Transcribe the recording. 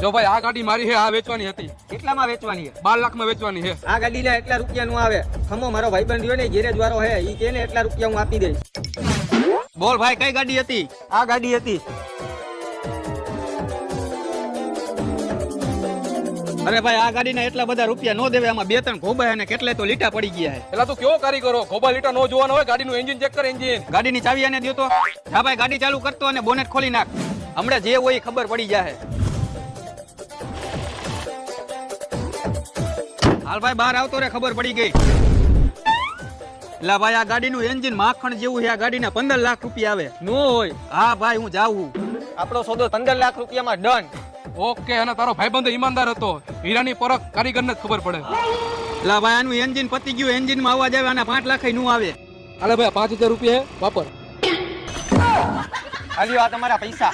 જો ભાઈ આ ગાડી મારી છે, આ વેચવાની હતી. કેટલામાં વેચવાની છે? 12 લાખમાં વેચવાની છે. આ ગાડી લે એટલા રૂપિયાનું આવે. ખમો મારો ભાઈબંધ રહ્યો ને ગેરેજ વાળો હે, ઈ કે ને એટલા રૂપિયા હું આપી દઈશ. બોલ ભાઈ, કઈ ગાડી હતી? આ ગાડી હતી. અરે ભાઈ, આ ગાડીના એટલા બધા રૂપિયા નો દેવે. આમાં 2-3 ખોબા અને કેટલાય તો લીટા પડી ગયા છે. પેલા તું કેવો કારીગરો, ખોબા લીટા નો જોવાનો હોય, ગાડીનું એન્જિન ચેક કર. એન્જિન ગાડીની ચાવી આને દ્યો તો. હા ભાઈ, ગાડી ચાલુ કરતો અને બોનેટ ખોલી નાખ. હમણાં જે હોય એ ખબર પડી જાય. હાલ ભાઈ, બહાર આવતો રે, ખબર પડી ગઈ. એટલે ભાઈ, આ ગાડીનું એન્જિન માખણ જેવું છે. આ ગાડીના 15 લાખ રૂપિયા આવે. નો હોય. હા ભાઈ, હું જાઉં. આપણો સોદો 15 લાખ રૂપિયામાં ડન. ઓકે. અને તારો ભાઈબંધ ઈમાનદાર હતો. હીરાની પરખ કારીગરને જ ખબર પડે. એટલે ભાઈ, આનું એન્જિન પતી ગયું. એન્જિનમાં અવાજ આવે અને 5 લાખ નું આવે. હાલે ભાઈ, 5000 રૂપિયા વાપર. હાલ્યો, આ તમારા પૈસા.